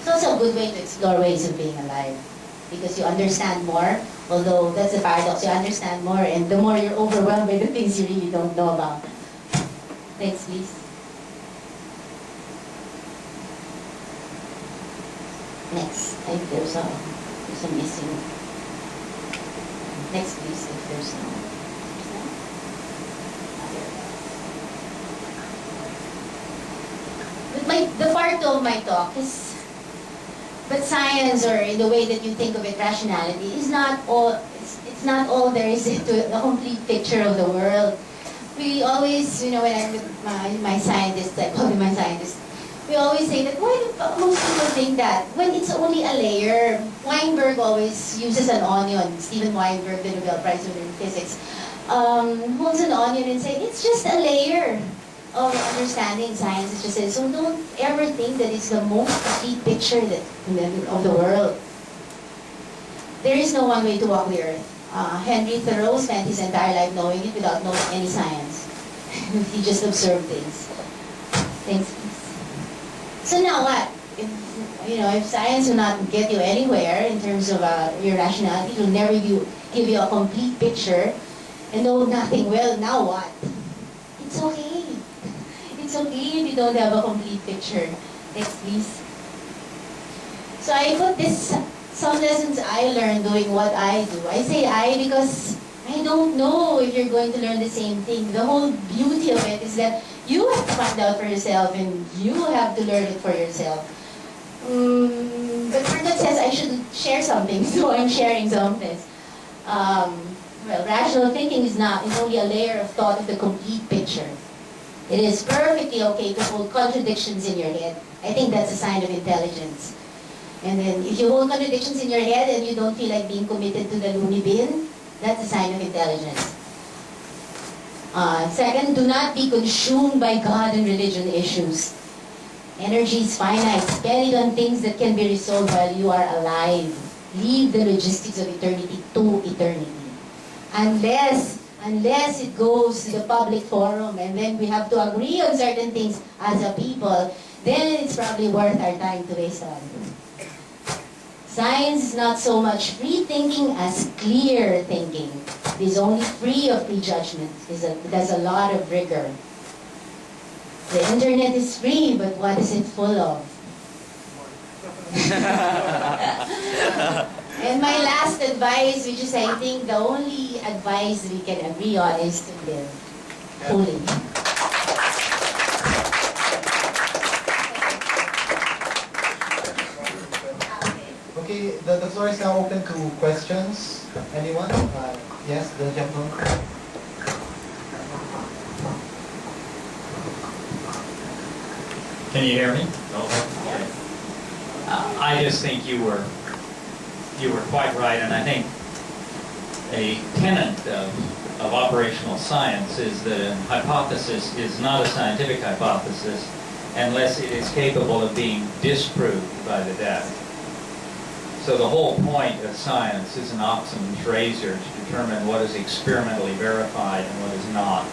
It's also a good way to explore ways of being alive because you understand more, although that's a paradox, you understand more and the more you're overwhelmed by the things you really don't know about. Next, please. Next, I think there's a missing. Next, please, if there's no. But the part of my talk is, but science, or in the way that you think of it, rationality, is not all. It's not all there is to the complete picture of the world. We always, when I'm with my scientists, I call them my scientists. We always say that, why do most people think that? When it's only a layer. Weinberg always uses an onion. Stephen Weinberg, the Nobel Prize winner in physics, holds an onion and says, it's just a layer of understanding science. It's just so don't ever think that it's the most complete picture of the world. There is no one way to walk the earth. Henry Thoreau spent his entire life knowing it without knowing any science. He just observed things. Thanks. So now what? If science will not get you anywhere in terms of your rationality, it will never give you a complete picture, and know nothing well, now what? It's okay. It's okay if you don't have a complete picture. Next, please. So I put some lessons I learned doing what I do. I say I because I don't know if you're going to learn the same thing. The whole beauty of it is that you have to find out for yourself and you have to learn it for yourself. But Bernard says I should share something, so I'm sharing something. Well, rational thinking is only a layer of thought of the complete picture. It is perfectly okay to hold contradictions in your head. I think that's a sign of intelligence. And then if you hold contradictions in your head and you don't feel like being committed to the loony bin, that's a sign of intelligence. Second, do not be consumed by God and religion issues. Energy is finite. Spend it on things that can be resolved while you are alive. Leave the logistics of eternity to eternity. Unless it goes to the public forum and then we have to agree on certain things as a people, then it's probably worth our time to waste on. Science is not so much free thinking as clear thinking. It is only free of prejudgment. It has a lot of rigor. The internet is free, but what is it full of? And my last advice, which is I think the only advice we can agree on, is to live fully. Okay, the floor is now open to questions. Anyone? Yes, the gentleman. Can you hear me? No. Okay. I just think you were quite right, and I think a tenet of operational science is that a hypothesis is not a scientific hypothesis unless it is capable of being disproved by the data. So the whole point of science is an Occam's razor to determine what is experimentally verified and what is not.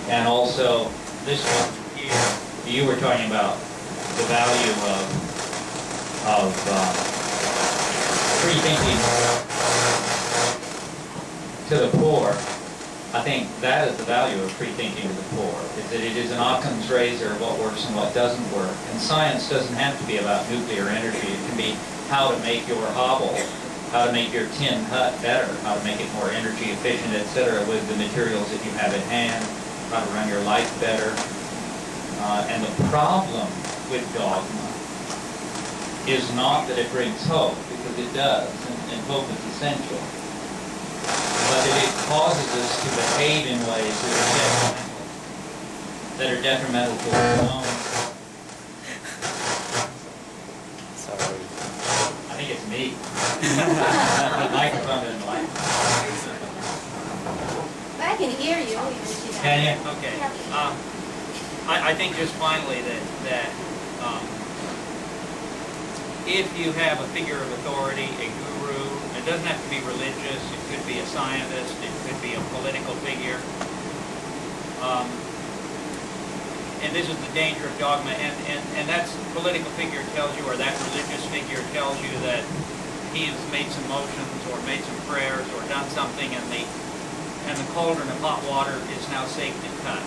And also, this one here, you were talking about the value of free thinking to the poor. I think that is the value of free thinking to the poor, is that it is an Occam's razor of what works and what doesn't work. And science doesn't have to be about nuclear energy. It can be how to make your hovel, how to make your tin hut better, how to make it more energy efficient, etc., with the materials that you have at hand, how to run your life better. And the problem with dogma is not that it brings hope, because it does, and hope is essential, but that it causes us to behave in ways that are detrimental to our own. Sorry. I think it's me. The microphone doesn't like it. But I can hear you. Can you? Okay. I think just finally that if you have a figure of authority, a guru, it doesn't have to be religious, it could be a scientist, it could be a political figure. and this is the danger of dogma, and that political figure tells you, or that religious figure tells you that he has made some motions or made some prayers or done something, and the cauldron of hot water is now safe to touch.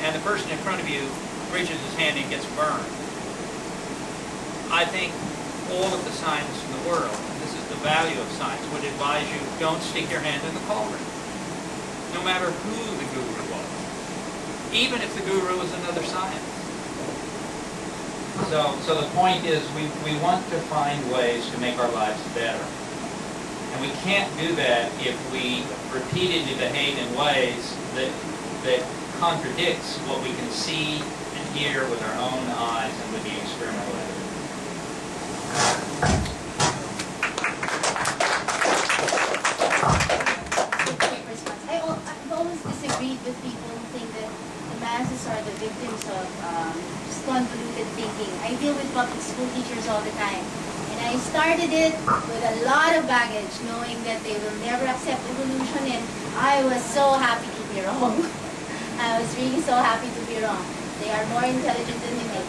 And the person in front of you reaches his hand and gets burned. I think all of the science in the world, and this is the value of science, would advise you, don't stick your hand in the cauldron, no matter who the guru was, even if the guru was another science. So the point is we want to find ways to make our lives better. And we can't do that if we repeatedly behave in ways that contradicts what we can see and hear with our own eyes and with the experimental evidence. Quick response. I've always disagreed with people who think that the masses are the victims of just convoluted thinking. I deal with public school teachers all the time. And I started it with a lot of baggage, knowing that they will never accept evolution, and I was so happy to be wrong. I was really so happy to be wrong. They are more intelligent than they make.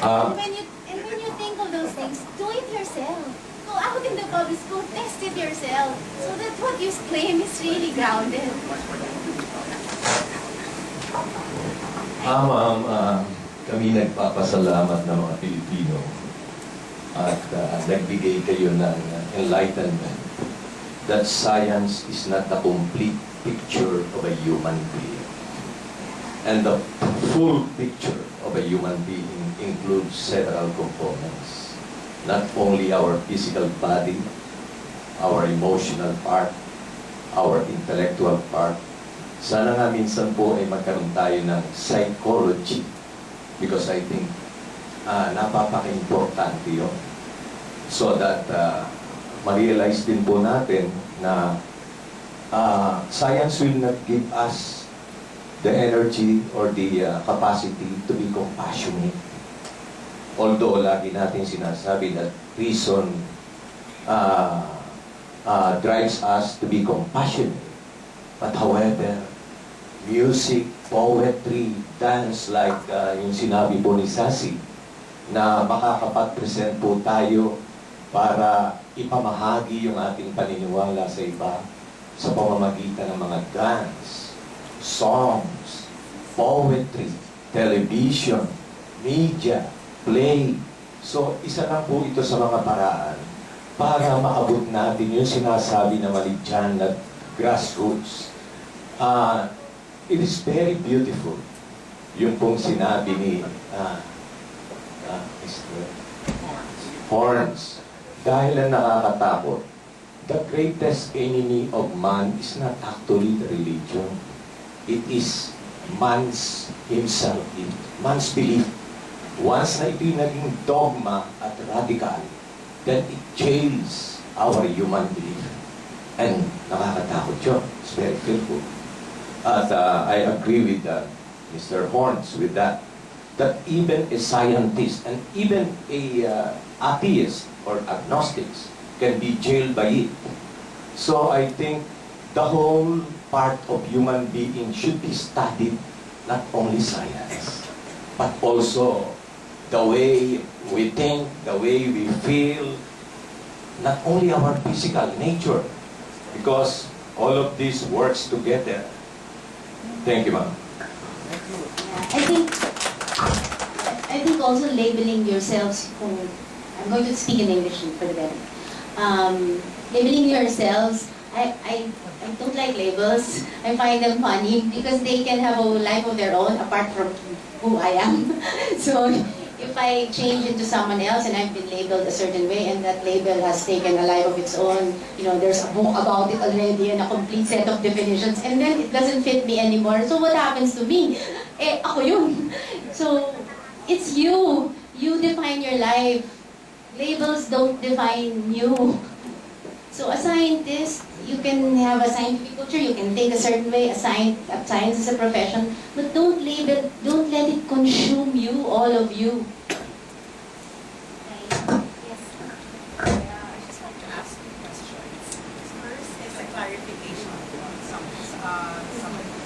And when you think of those things, do it yourself. Go out in the public school, test it yourself, so that what you claim is really grounded. Ma'am, kami nagpapasalamat ng mga Pilipino at nagbigay kayo ng enlightenment that science is not a complete picture of a human being. And the full picture of a human being includes several components. Not only our physical body, our emotional part, our intellectual part. Sana nga minsan po ay magkaroon tayo ng psychology, because I think napaka-importante yun. So that ma-realize din po natin na science will not give us the energy or the capacity to be compassionate. Although lagi natin sinasabi that reason drives us to be compassionate. But however, music, poetry, dance, like yung sinabi po ni Sassy, na makakapag-present po tayo para ipamahagi yung ating paniniwala sa iba sa pamamagitan ng mga dance, songs, poetry, television, media, play. So, isa lang po ito sa mga paraan para maabot natin yung sinasabi na mali dyan na grassroots. It is very beautiful. Yung pong sinabi ni Mr. Horns. Dahil na nakakatakot, the greatest enemy of man is not actually the religion. It is man's himself, man's belief. Once na ito'y naging dogma at radical, then it jails our human belief. And nakakatakot yun. It's very fearful. At I agree with Mr. Horns with that. That even a scientist and even a atheist or agnostics can be jailed by it. So I think the whole part of human being should be studied, not only science, but also the way we think, the way we feel, not only our physical nature, because all of this works together. Thank you, ma'am. I think also labeling yourselves, I'm going to speak in English for the better. Labeling yourselves, I don't like labels. I find them funny because they can have a life of their own apart from who I am. So if I change into someone else and I've been labeled a certain way and that label has taken a life of its own, you know, there's a book about it already and a complete set of definitions, and then it doesn't fit me anymore. So what happens to me? Ako yun. So it's you. You define your life. Labels don't define you. So a scientist, you can have a scientific culture, you can think a certain way, science is a profession, but don't label, don't let it consume you, all of you.